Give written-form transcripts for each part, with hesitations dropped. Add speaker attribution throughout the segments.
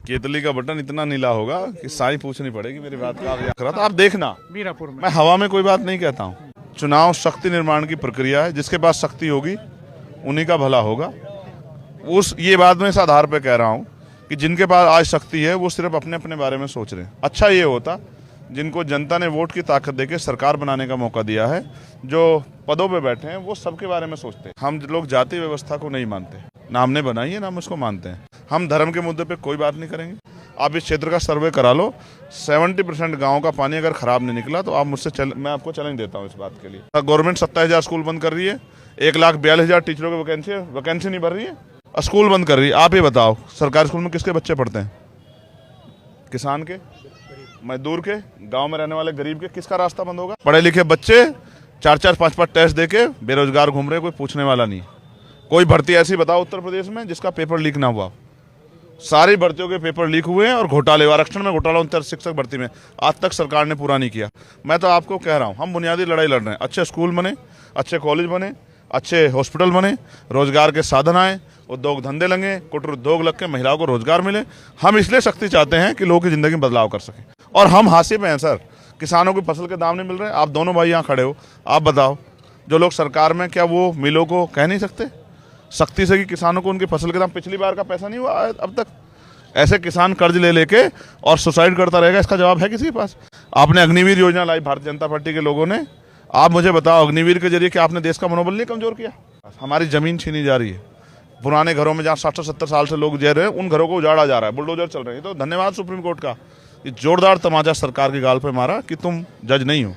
Speaker 1: केतली का बटन इतना नीला होगा कि साई पूछनी पड़ेगी मेरी बात का। आप देखना,
Speaker 2: मीरापुर में
Speaker 1: मैं हवा में कोई बात नहीं कहता हूँ। चुनाव शक्ति निर्माण की प्रक्रिया है, जिसके पास शक्ति होगी उन्हीं का भला होगा। ये बात मैं इस आधार पर कह रहा हूँ कि जिनके पास आज शक्ति है वो सिर्फ अपने अपने बारे में सोच रहे हैं। अच्छा ये होता जिनको जनता ने वोट की ताकत देके सरकार बनाने का मौका दिया है, जो पदों पे बैठे हैं वो सबके बारे में सोचते हैं। हम लोग जाति व्यवस्था को नहीं मानते, ना हमने बनाई है ना हम उसको मानते हैं। हम धर्म के मुद्दे पे कोई बात नहीं करेंगे। आप इस क्षेत्र का सर्वे करा लो, 70% गाँव का पानी अगर खराब नहीं निकला तो आप मुझसे मैं आपको चैलेंज देता हूँ इस बात के लिए। गवर्नमेंट 27,000 स्कूल बंद कर रही है, 1,42,000 टीचरों की वैकेंसी नहीं भर रही है, स्कूल बंद कर रही है। आप ही बताओ सरकारी स्कूल में किसके बच्चे पढ़ते हैं? किसान के, मजदूर के, गांव में रहने वाले गरीब के। किसका रास्ता बंद होगा? पढ़े लिखे बच्चे 4-4, 5-5 टेस्ट देके बेरोजगार घूम रहे, कोई पूछने वाला नहीं। कोई भर्ती ऐसी बताओ उत्तर प्रदेश में जिसका पेपर लीक ना हुआ? सारी भर्तियों के पेपर लीक हुए हैं और घोटाले, आरक्षण में घोटाला 69 शिक्षक भर्ती में आज तक सरकार ने पूरा नहीं किया। मैं तो आपको कह रहा हूँ हम बुनियादी लड़ाई लड़ रहे हैं। अच्छे स्कूल बने, अच्छे कॉलेज बने, अच्छे हॉस्पिटल बने, रोजगार के साधन आए, उद्योग धंधे लगे, कुटीर उद्योग लग के महिलाओं को रोजगार मिले। हम इसलिए शक्ति चाहते हैं कि लोगों की जिंदगी में बदलाव कर सकें। और हम हाशिए पे हैं सर, किसानों की फसल के दाम नहीं मिल रहे। आप दोनों भाई यहाँ खड़े हो, आप बताओ जो लोग सरकार में, क्या वो मिलों को कह नहीं सकते सख्ती से कि किसानों को उनकी फसल के दाम? पिछली बार का पैसा नहीं हुआ अब तक। ऐसे किसान कर्ज ले लेके और सुसाइड करता रहेगा, इसका जवाब है किसी के पास? आपने अग्निवीर योजना लाई भारतीय जनता पार्टी के लोगों ने। आप मुझे बताओ अग्निवीर के जरिए क्या आपने देश का मनोबल नहीं कमजोर किया? हमारी जमीन छीनी जा रही है, पुराने घरों में जहाँ 60-70 साल से लोग रह रहे हैं उन घरों को उजाड़ा जा रहा है, बुलडोजर चल रहे हैं। तो धन्यवाद सुप्रीम कोर्ट का, ये जोरदार तमाचा सरकार की गाल पे मारा कि तुम जज नहीं हो,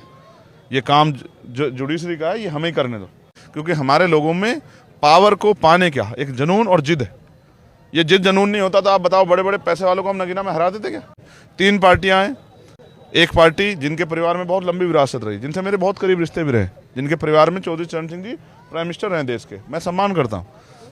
Speaker 1: ये काम जुडिशरी का है, ये हमें करने दो। क्योंकि हमारे लोगों में पावर को पाने क्या एक जुनून और जिद है। ये जिद जुनून नहीं होता तो आप बताओ बड़े बड़े पैसे वालों को हम नगीना में हरा देते क्या? 3 पार्टियां हैं। एक पार्टी जिनके परिवार में बहुत लंबी विरासत रही, जिनसे मेरे बहुत करीब रिश्ते भी रहे, जिनके परिवार में चौधरी चरण सिंह जी प्राइम मिनिस्टर रहे देश के, मैं सम्मान करता हूँ।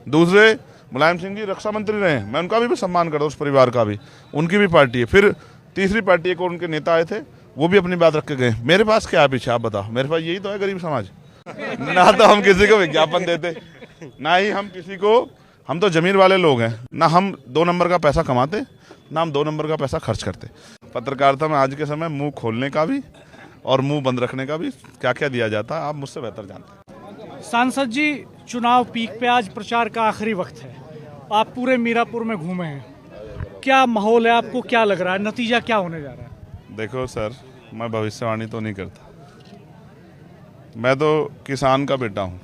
Speaker 1: दूसरे मुलायम सिंह जी रक्षा मंत्री रहे, मैं उनका भी सम्मान करता हूँ, उस परिवार का भी, उनकी भी पार्टी है। फिर तीसरी पार्टी को उनके नेता आए थे, वो भी अपनी बात रख के गए। मेरे पास क्या है पीछे आप बताओ? मेरे पास यही तो है गरीब समाज। ना तो हम किसी को विज्ञापन देते, ना ही हम किसी को, हम तो जमीन वाले लोग हैं। ना हम 2 नंबर का पैसा कमाते, ना हम 2 नंबर का पैसा खर्च करते। पत्रकारिता में आज के समय मुंह खोलने का भी और मुंह बंद रखने का भी क्या क्या दिया जाता है आप मुझसे बेहतर जानते हैं।
Speaker 2: सांसद जी, चुनाव पीक पे आज प्रचार का आखिरी वक्त है, आप पूरे मीरापुर में घूमे हैं, क्या माहौल है? आपको क्या लग रहा है, नतीजा क्या होने जा रहा है?
Speaker 1: देखो सर, मैं भविष्यवाणी तो नहीं करता। मैं तो किसान का बेटा हूँ।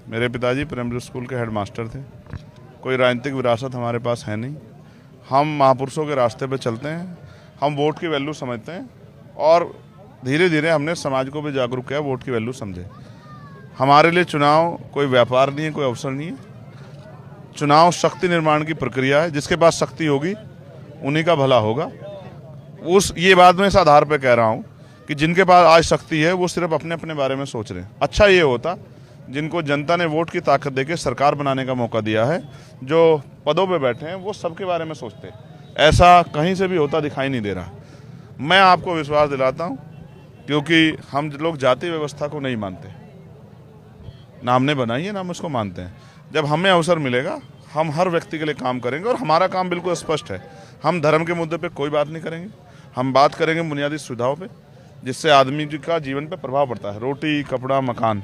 Speaker 1: मेरे पिताजी प्राइमरी स्कूल के हेडमास्टर थे। कोई राजनीतिक विरासत हमारे पास है नहीं। हम महापुरुषों के रास्ते पे चलते हैं। हम वोट की वैल्यू समझते हैं और धीरे धीरे हमने समाज को भी जागरूक किया, वोट की वैल्यू समझे। हमारे लिए चुनाव कोई व्यापार नहीं है, कोई अवसर नहीं है। चुनाव शक्ति निर्माण की प्रक्रिया है, जिसके पास शक्ति होगी उन्हीं का भला होगा। ये बात मैं इस आधार पर कह रहा हूँ कि जिनके पास आज शक्ति है वो सिर्फ अपने अपने बारे में सोच रहे हैं। अच्छा ये होता जिनको जनता ने वोट की ताकत देके सरकार बनाने का मौका दिया है, जो पदों पे बैठे हैं वो सबके बारे में सोचते हैं। ऐसा कहीं से भी होता दिखाई नहीं दे रहा। मैं आपको विश्वास दिलाता हूँ, क्योंकि हम लोग जाति व्यवस्था को नहीं मानते, ना हमने बनाई है ना हम उसको मानते हैं। जब हमें अवसर मिलेगा हम हर व्यक्ति के लिए काम करेंगे और हमारा काम बिल्कुल स्पष्ट है। हम धर्म के मुद्दे पे कोई बात नहीं करेंगे, हम बात करेंगे बुनियादी सुविधाओं पे, जिससे आदमी का जीवन पे प्रभाव पड़ता है। रोटी, कपड़ा, मकान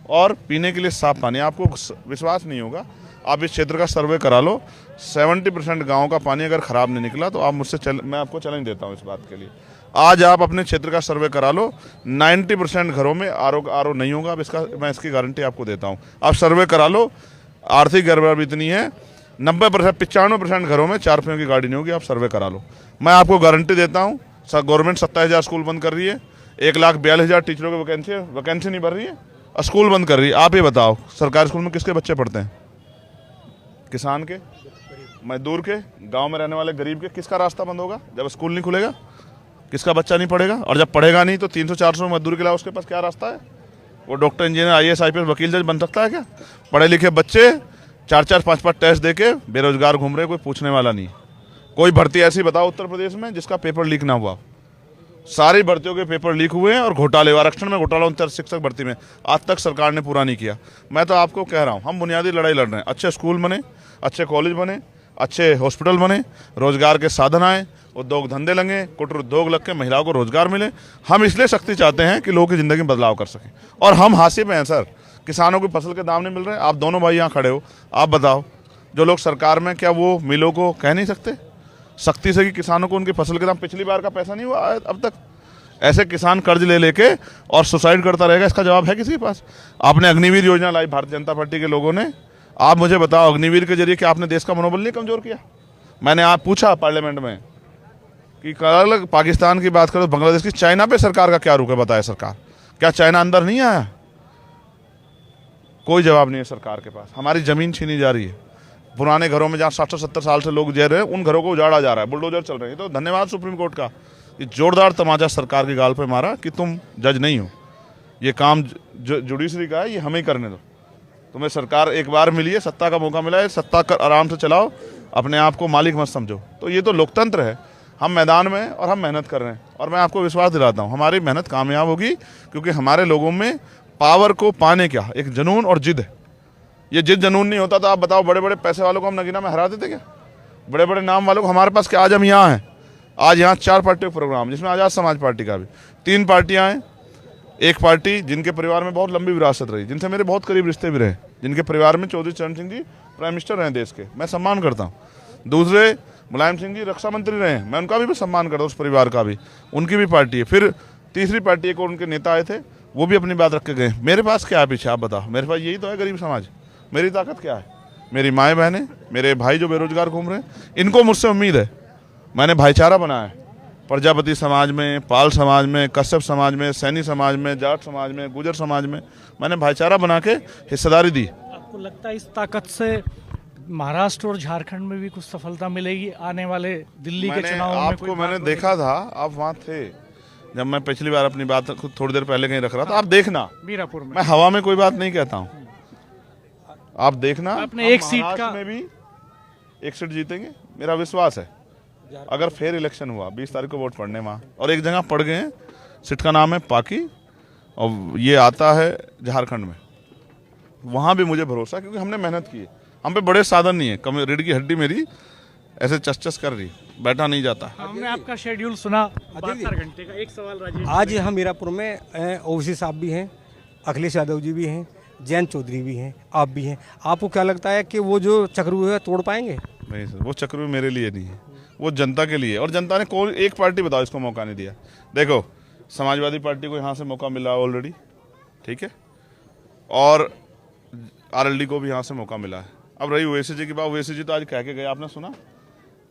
Speaker 1: और पीने के लिए साफ पानी। आपको विश्वास नहीं होगा, आप इस क्षेत्र का सर्वे करा लो, 70% गाँव का पानी अगर खराब नहीं निकला तो आप मुझसे मैं आपको चैलेंज देता हूँ इस बात के लिए। आज आप अपने क्षेत्र का सर्वे करा लो, 90% घरों में आरओ नहीं होगा। अब मैं इसकी गारंटी आपको देता हूँ। आप सर्वे करा लो, आर्थिक गड़बड़ी इतनी है, 95% घरों में 4 पहियों की गाड़ी नहीं होगी। आप सर्वे करा लो, मैं आपको गारंटी देता हूँ। गवर्नमेंट 27,000 स्कूल बंद कर रही है, 1,42,000 टीचरों की वैकेंसी नहीं भर रही है, स्कूल बंद कर रही है। आप ये बताओ सरकारी स्कूल में किसके बच्चे पढ़ते हैं? किसान के, मजदूर के, गांव में रहने वाले गरीब के। किसका रास्ता बंद होगा? जब स्कूल नहीं खुलेगा किसका बच्चा नहीं पढ़ेगा? और जब पढ़ेगा नहीं तो 300-400 मजदूर के अलावा उसके पास क्या रास्ता है? वो डॉक्टर, इंजीनियर, IAS, IPS, वकील, जज बन सकता है क्या? पढ़े लिखे बच्चे 4-4, 5-5 टेस्ट देके बेरोजगार घूम रहे, कोई पूछने वाला नहीं। कोई भर्ती ऐसी बताओ उत्तर प्रदेश में जिसका पेपर लीक ना हुआ? सारी भर्तियों के पेपर लीक हुए हैं और घोटाले, आरक्षण में घोटाला 69 शिक्षक भर्ती में आज तक सरकार ने पूरा नहीं किया। मैं तो आपको कह रहा हूँ हम बुनियादी लड़ाई लड़ रहे हैं। अच्छे स्कूल बने, अच्छे कॉलेज बने, अच्छे हॉस्पिटल बने, रोजगार के साधन आए, उद्योग धंधे लगे, कुटीर उद्योग लग के महिलाओं को रोजगार मिले। हम इसलिए शक्ति चाहते हैं कि लोगों की जिंदगी में बदलाव कर सकें। और हम हाशिए पे हैं सर, किसानों को फसल के दाम नहीं मिल रहे। आप दोनों भाई यहाँ खड़े हो, आप बताओ, जो लोग सरकार में, क्या वो मिलों को कह नहीं सकते सख्ती से कि किसानों को उनकी फसल के दाम, पिछली बार का पैसा नहीं हुआ अब तक? ऐसे किसान कर्ज ले लेके और सुसाइड करता रहेगा, इसका जवाब है किसी के पास? आपने अग्निवीर योजना लाई भारतीय जनता पार्टी के लोगों ने, आप मुझे बताओ अग्निवीर के जरिए क्या आपने देश का मनोबल नहीं कमजोर किया? मैंने आप पूछा पार्लियामेंट में कि कल पाकिस्तान की बात करो, बांग्लादेश की, चाइना पे सरकार का क्या रुख है बताए सरकार? क्या चाइना अंदर नहीं आया? कोई जवाब नहीं है सरकार के पास। हमारी जमीन छीनी जा रही है, पुराने घरों में जहाँ 60-70 साल से लोग जी रहे हैं उन घरों को उजाड़ा जा रहा है, बुलडोजर चल रहे हैं। तो धन्यवाद सुप्रीम कोर्ट का, ये जोरदार तमाचा सरकार की गाल पे मारा कि तुम जज नहीं हो, ये काम जुडिशरी का है, ये हमें करने दो। तुम्हें सरकार एक बार मिली है, सत्ता का मौका मिला है, सत्ता कर आराम से चलाओ, अपने आप को मालिक मत समझो। तो ये तो लोकतंत्र है। हम मैदान में और हम मेहनत कर रहे हैं, और मैं आपको विश्वास दिलाता हूँ हमारी मेहनत कामयाब होगी, क्योंकि हमारे लोगों में पावर को पाने क्या एक जुनून और जिद है। ये जिद जुनून नहीं होता तो आप बताओ, बड़े बड़े पैसे वालों को हम नगीना में हरा देते क्या? बड़े बड़े नाम वालों को हमारे पास क्या? आज हम यहाँ हैं, आज यहाँ 4 पार्टियों का प्रोग्राम, जिसमें आज़ाद समाज पार्टी का भी 3 पार्टियाँ हैं। एक पार्टी जिनके परिवार में बहुत लंबी विरासत रही, जिनसे मेरे बहुत करीब रिश्ते भी रहे, जिनके परिवार में चौधरी चरण सिंह जी प्राइम मिनिस्टर रहे देश के, मैं सम्मान करता हूँ। दूसरे मुलायम सिंह जी रक्षा मंत्री रहे हैं, मैं उनका भी सम्मान करता हूँ, उस परिवार का भी, उनकी भी पार्टी है। फिर तीसरी पार्टी एक और उनके नेता आए थे, वो भी अपनी बात रख के गए। मेरे पास क्या है पीछे आप बताओ? मेरे पास यही तो है गरीब समाज। मेरी ताकत क्या है? मेरी माएँ बहनें, मेरे भाई जो बेरोजगार घूम रहे हैं, इनको मुझसे उम्मीद है। मैंने भाईचारा बनाया है, प्रजापति समाज में, पाल समाज में, कश्यप समाज में, सैनी समाज में, जाट समाज में, गुजर समाज में मैंने भाईचारा बना के हिस्सेदारी दी।
Speaker 2: आपको लगता है इस ताकत से महाराष्ट्र और झारखंड में भी कुछ सफलता मिलेगी आने वाले दिल्ली के चुनाव में?
Speaker 1: आपको मैंने देखा था, आप वहाँ थे जब मैं पिछली बार अपनी बात खुद थोड़ी देर पहले कहीं रख रहा था। आप देखना,
Speaker 2: मीरापुर में
Speaker 1: मैं हवा में कोई बात नहीं कहता हूँ, आप देखना,
Speaker 2: अपने एक सीट का
Speaker 1: में भी 1 सीट जीतेंगे, मेरा विश्वास है। अगर फेयर इलेक्शन हुआ, 20 तारीख को वोट पड़ने वहाँ, और एक जगह पड़ गए हैं, सीट का नाम है पाकी, और ये आता है झारखंड में, वहाँ भी मुझे भरोसा, क्योंकि हमने मेहनत की है। हम पे बड़े साधन नहीं है, कम रीढ़ की हड्डी मेरी ऐसे चस कर रही, बैठा नहीं जाता।
Speaker 2: हमने आपका शेड्यूल सुना 72 घंटे का। एक सवाल राजेश,
Speaker 3: आज हम मीरापुर में ओवैसी साहब भी हैं, अखिलेश यादव जी भी हैं, जयंत चौधरी भी हैं, आप भी हैं। आपको क्या लगता है कि वो जो चक्रव्यूह है तोड़ पाएंगे?
Speaker 1: नहीं सर, वो चक्रव्यूह मेरे लिए नहीं है, वो जनता के लिए। और जनता ने कोई एक पार्टी बताओ इसको मौका नहीं दिया। देखो, समाजवादी पार्टी को यहाँ से मौका मिला ऑलरेडी, ठीक है, और आरएलडी को भी यहाँ से मौका मिला है। अब रही ओवैसी जी की बात, ओवैसी जी तो आज कह के गए, आपने सुना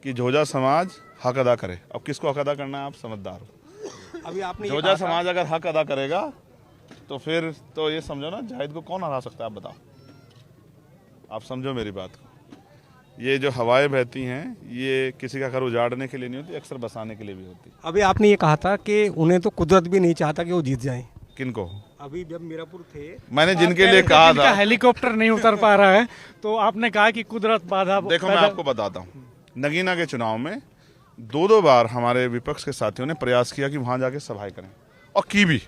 Speaker 1: कि झोजा समाज हक अदा करे। अब किसको हक अदा करना है, आप समझदार हो।
Speaker 3: अभी आपने
Speaker 1: झोजा समाज अगर हक अदा करेगा तो फिर तो ये समझो ना, जाहिद को कौन हरा सकता है, आप बताओ। आप समझो मेरी बात को। ये जो हवाएं बहती हैं, ये किसी का घर उजाड़ने के लिए नहीं होती, अक्सर बसाने के लिए भी होती।
Speaker 3: अभी आपने ये कहा था कि उन्हें तो कुदरत भी नहीं चाहता कि वो जीत जाए।
Speaker 1: किनको?
Speaker 3: अभी जब मीरापुर थे,
Speaker 1: मैंने जिनके लिए कहा था,
Speaker 2: हेलीकॉप्टर नहीं उतर पा रहा है, तो आपने कहा कि कुदरत बाधा।
Speaker 1: देखो मैं आपको बताता हूँ, नगीना के चुनाव में 2 बार हमारे विपक्ष के साथियों ने प्रयास किया कि वहां जाके सभाएं करें, और की भी,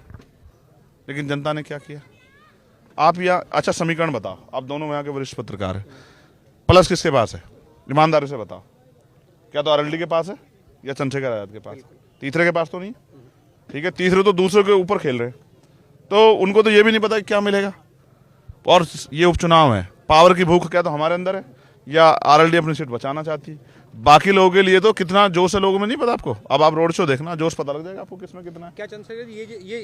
Speaker 1: लेकिन जनता ने क्या किया? आप यहाँ, अच्छा समीकरण बताओ, आप दोनों यहाँ के वरिष्ठ पत्रकार हैं, प्लस किसके पास है? ईमानदारी से बताओ, क्या तो आरएलडी के पास है या चंद्रशेखर आजाद के पास? तीसरे के पास तो नहीं, ठीक है। तीसरे तो दूसरे के ऊपर खेल रहे हैं, तो उनको तो ये भी नहीं पता कि क्या मिलेगा। और ये उपचुनाव है, पावर की भूख क्या तो हमारे अंदर है, या आरएलडी अपनी सीट बचाना चाहती है? बाकी लोगों के लिए तो कितना जोश है लोगों में नहीं पता आपको। अब आप रोड शो देखना, जोश पता लग जाएगा आपको किसमें कितना है।
Speaker 3: क्या चंद्रशेखर जी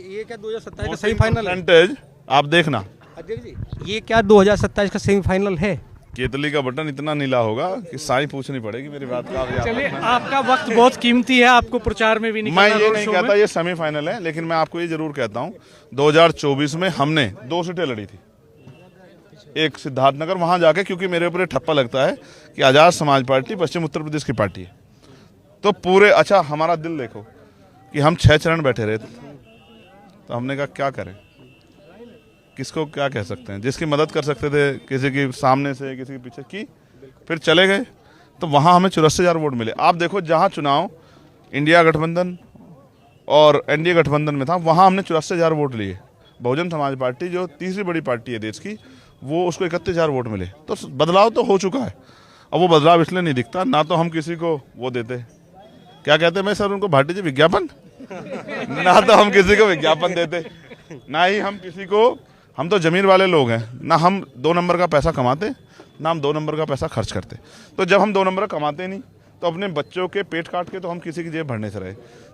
Speaker 3: ये क्या 2027 का सेमीफाइनल
Speaker 1: है? आप देखना
Speaker 3: अध्यक्ष जी, ये क्या 2027 का सेमीफाइनल है?
Speaker 1: केतली का बटन इतना नीला होगा कि साई पूछनी पड़ेगी मेरी बात का।
Speaker 2: चलिए, आपका वक्त बहुत कीमती है, आपको प्रचार में भी नहीं
Speaker 1: मैं ये नहीं कहता ये सेमीफाइनल है, लेकिन मैं आपको ये जरूर कहता हूँ 2024 में हमने 2 सीटें लड़ी थी, एक सिद्धार्थनगर, वहां जाके, क्योंकि मेरे ऊपर ठप्पा लगता है कि आजाद समाज पार्टी पश्चिम उत्तर प्रदेश की पार्टी है, तो पूरे, अच्छा हमारा दिल देखो कि हम 6 चरण बैठे रहे, तो हमने कहा क्या करें, किसको क्या कह सकते हैं। जिसकी मदद कर सकते थे, किसी की सामने से, किसी के पीछे की, फिर चले गए, तो वहाँ हमें 84,000 वोट मिले। आप देखो, जहाँ चुनाव इंडिया गठबंधन और एनडीए गठबंधन में था, वहाँ हमने 84,000 वोट लिए। बहुजन समाज पार्टी जो तीसरी बड़ी पार्टी है देश की, वो उसको 31,000 वोट मिले। तो बदलाव तो हो चुका है। अब वो बदलाव इसलिए नहीं दिखता, ना तो हम किसी को वो देते, क्या कहते हैं मैं सर उनको, भाटी जी विज्ञापन ना तो हम किसी को विज्ञापन देते, ना ही हम किसी को, हम तो जमीन वाले लोग हैं, ना हम 2 नंबर का पैसा कमाते, ना हम 2 नंबर का पैसा खर्च करते। तो जब हम 2 नंबर कमाते नहीं तो अपने बच्चों के पेट काट के तो हम किसी की जेब भरने से रहे,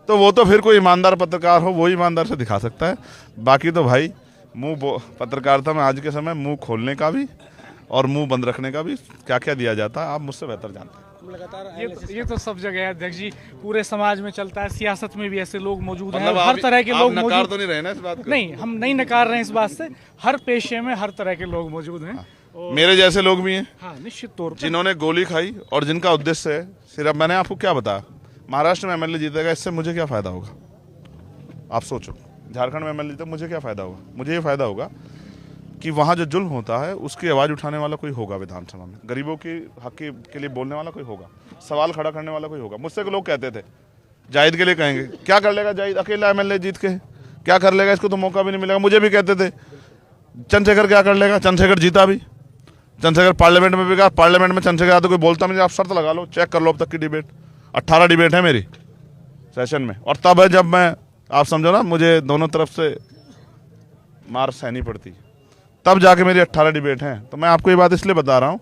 Speaker 1: तो वो तो फिर कोई ईमानदार पत्रकार हो वो ईमानदार से दिखा सकता है। बाकी तो भाई मुंह पत्रकारिता में आज के समय मुंह खोलने का भी और मुंह बंद रखने का भी क्या क्या दिया जाता है, आप मुझसे बेहतर जानते हैं।
Speaker 2: ये तो सब जगह है अध्यक्ष जी, पूरे समाज में चलता है, सियासत में भी ऐसे लोग मौजूद हैं,
Speaker 1: मतलब
Speaker 2: हर तरह के लोग
Speaker 1: नकार
Speaker 2: मौजूद।
Speaker 1: तो नहीं रहे ना इस बात को?
Speaker 2: नहीं, हम नहीं नकार रहे हैं इस बात से, हर पेशे में हर तरह के लोग मौजूद हैं।
Speaker 1: मेरे जैसे लोग भी हैं,
Speaker 2: हाँ निश्चित तौर पर,
Speaker 1: जिन्होंने गोली खाई और जिनका उद्देश्य है सिर्फ, मैंने आपको क्या बताया, महाराष्ट्र में एमएलए जीतेगा, इससे मुझे क्या फायदा होगा? आप सोचो, झारखंड में एमएलए जीतेगा, मुझे क्या फायदा होगा? मुझे ये फायदा होगा कि वहाँ जो जुल्म होता है उसकी आवाज़ उठाने वाला कोई होगा विधानसभा में, गरीबों की हक के लिए बोलने वाला कोई होगा, सवाल खड़ा करने वाला कोई होगा। मुझसे लोग कहते थे जाहिद के लिए कहेंगे, क्या कर लेगा जाहिद अकेला एमएलए जीत के, क्या कर लेगा, इसको तो मौका भी नहीं मिलेगा। मुझे भी कहते थे चंद्रशेखर क्या कर लेगा, चंद्रशेखर जीता भी, चंद्रशेखर पार्लियामेंट में भी गया, पार्लियामेंट में चंद्रशेखर तो कोई बोलता नहीं, आप शर्त लगा लो, चेक कर लो अब तक की डिबेट, 18 डिबेट है मेरी सेशन में, और तब है जब मैं, आप समझो ना, मुझे दोनों तरफ से मार सहनी पड़ती, तब जाके मेरी 18 डिबेट हैं। तो मैं आपको ये बात इसलिए बता रहा हूँ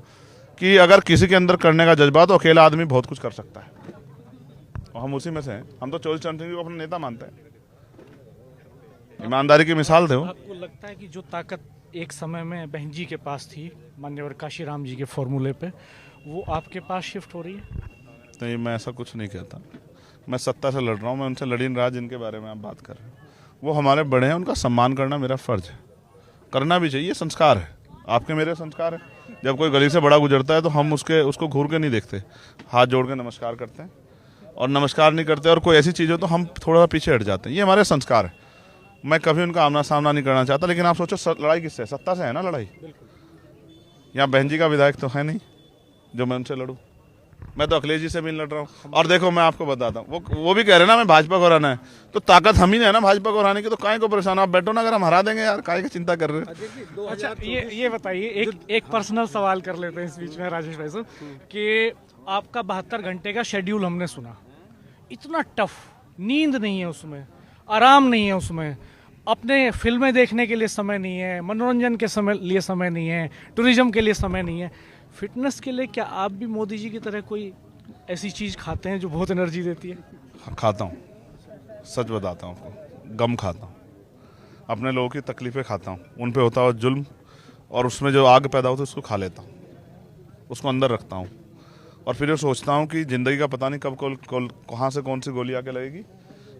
Speaker 1: कि अगर किसी के अंदर करने का जज्बा, तो अकेला आदमी बहुत कुछ कर सकता है, और हम उसी में से हैं। हम तो चौधरी चरण सिंह को अपना नेता मानते हैं, ईमानदारी की मिसाल थे वो।
Speaker 2: आपको लगता है कि जो ताकत एक समय में बहन जी के पास थी, मान्यवर काशीराम जी के फॉर्मूले पे, वो आपके पास शिफ्ट हो रही है?
Speaker 1: नहीं, मैं ऐसा कुछ नहीं कहता, मैं सत्ता से लड़ रहा हूँ, मैं उनसे लड़ी नहीं रहा जिनके बारे में आप बात कर रहे हैं। वो हमारे बड़े हैं, उनका सम्मान करना मेरा फर्ज है, करना भी चाहिए, संस्कार है, आपके मेरे संस्कार है। जब कोई गली से बड़ा गुजरता है तो हम उसको घूर के नहीं देखते, हाथ जोड़ के नमस्कार करते हैं, और नमस्कार नहीं करते और कोई ऐसी चीज़ हो तो हम थोड़ा सा पीछे हट जाते हैं, ये हमारे संस्कार है। मैं कभी उनका आमना सामना नहीं करना चाहता, लेकिन आप सोचो लड़ाई किससे है? सत्ता से है ना लड़ाई। यहाँ बहन जी का विधायक तो है नहीं जो मैं उनसे लड़ूं, मैं तो अखिलेश जी से भी लड़ रहा हूँ। और देखो मैं आपको बताता हूँ, वो भी कह रहे हैं ना मैं भाजपा को हराना है, तो ताकत हम ही है ना भाजपा को हराने की, तो काहे को परेशान, आप बैठो ना, अगर हम हरा देंगे यार, काहे की चिंता कर रहे हैं?
Speaker 2: अच्छा ये बताइए, एक पर्सनल सवाल कर लेते हैं इस बीच में राजेश भाई साहब, कि आपका 72 घंटे का शेड्यूल हमने सुना, इतना टफ, नींद नहीं है उसमें, आराम नहीं है उसमें, अपने फिल्में देखने के लिए समय नहीं है, मनोरंजन के लिए समय नहीं है, टूरिज्म के लिए समय नहीं है, फिटनेस के लिए क्या आप भी मोदी जी की तरह कोई ऐसी चीज़ खाते हैं जो बहुत एनर्जी देती है?
Speaker 1: खाता हूँ, सच बताता हूँ आपको, गम खाता हूँ, अपने लोगों की तकलीफ़ें खाता हूँ, उन पे होता हुआ जुल्म, और उसमें जो आग पैदा होती है उसको खा लेता हूँ, उसको अंदर रखता हूँ, और फिर ये सोचता हूँ कि ज़िंदगी का पता नहीं कब कहाँ से कौन सी गोली आके लगेगी,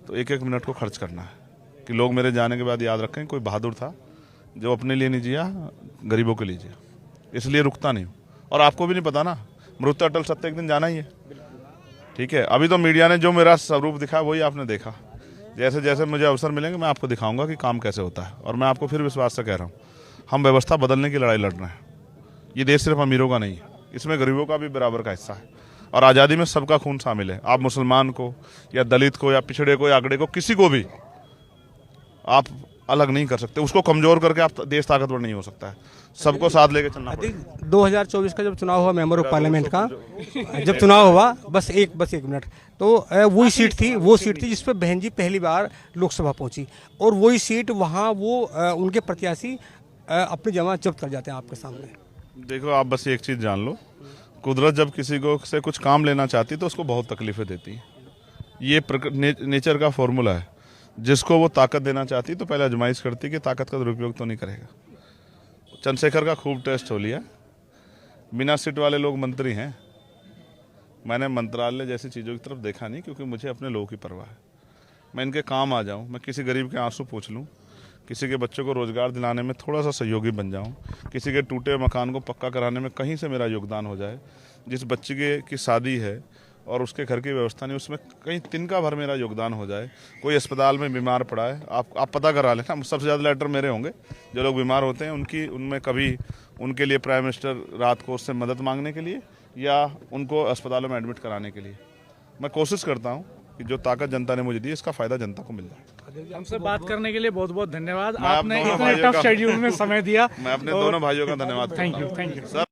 Speaker 1: तो एक एक मिनट को खर्च करना है कि लोग मेरे जाने के बाद याद रखें कोई बहादुर था जो अपने लिए नहीं जिया, गरीबों के लिए जिया, इसलिए रुकता नहीं हूँ। और आपको भी नहीं पता ना, मृत्यु अटल सत्य एक दिन जाना ही है, ठीक है? अभी तो मीडिया ने जो मेरा स्वरूप दिखाया वही आपने देखा, जैसे जैसे मुझे अवसर मिलेंगे मैं आपको दिखाऊंगा कि काम कैसे होता है। और मैं आपको फिर विश्वास से कह रहा हूँ, हम व्यवस्था बदलने की लड़ाई लड़ रहे हैं, ये देश सिर्फ अमीरों का नहीं है, इसमें गरीबों का भी बराबर का हिस्सा है, और आज़ादी में सबका खून शामिल है। आप मुसलमान को या दलित को या पिछड़े को या आगड़े को, किसी को भी आप अलग नहीं कर सकते, उसको कमजोर करके आप देश ताकतवर नहीं हो सकता है, सबको साथ लेके चलना पड़ेगा।
Speaker 3: 2024 का जब चुनाव हुआ मेंबर ऑफ पार्लियामेंट का, जब चुनाव हुआ, बस एक मिनट, तो वही सीट थी जिस पर बहन जी पहली बार लोकसभा पहुंची, और वही सीट वहाँ वो उनके प्रत्याशी अपनी जमा जब्त कर जाते हैं आपके सामने।
Speaker 1: देखो आप बस एक चीज़ जान लो, कुदरत जब किसी को से कुछ काम लेना चाहती तो उसको बहुत तकलीफें देती है, ये नेचर का फॉर्मूला है। जिसको वो ताकत देना चाहती तो पहले आजमाइश करती कि ताकत का दुरुपयोग तो नहीं करेगा। चंद्रशेखर का खूब टेस्ट हो लिया, बिना सीट वाले लोग मंत्री हैं, मैंने मंत्रालय जैसी चीज़ों की तरफ देखा नहीं, क्योंकि मुझे अपने लोगों की परवाह है, मैं इनके काम आ जाऊं, मैं किसी गरीब के आंसू पूछ लूं, किसी के बच्चों को रोज़गार दिलाने में थोड़ा सा सहयोगी बन जाऊं, किसी के टूटे मकान को पक्का कराने में कहीं से मेरा योगदान हो जाए, जिस बच्चे की शादी है और उसके घर की व्यवस्था नहीं, उसमें कहीं तिनका भर मेरा योगदान हो जाए, कोई अस्पताल में बीमार पड़ा है, आप पता करा लेना, सबसे ज़्यादा लेटर मेरे होंगे, जो लोग बीमार होते हैं उनमें कभी उनके लिए प्राइम मिनिस्टर रात को उससे मदद मांगने के लिए या उनको अस्पतालों में एडमिट कराने के लिए, मैं कोशिश करता हूँ कि जो ताकत जनता ने मुझे दी इसका फ़ायदा जनता को मिल जाए।
Speaker 2: हमसे बात करने के लिए बहुत बहुत धन्यवाद,
Speaker 1: मैं
Speaker 2: आपने इतने टफ शेड्यूल में समय दिया।
Speaker 1: मैं अपने दोनों भाइयों का धन्यवाद करता हूं।
Speaker 2: Thank you
Speaker 1: sir.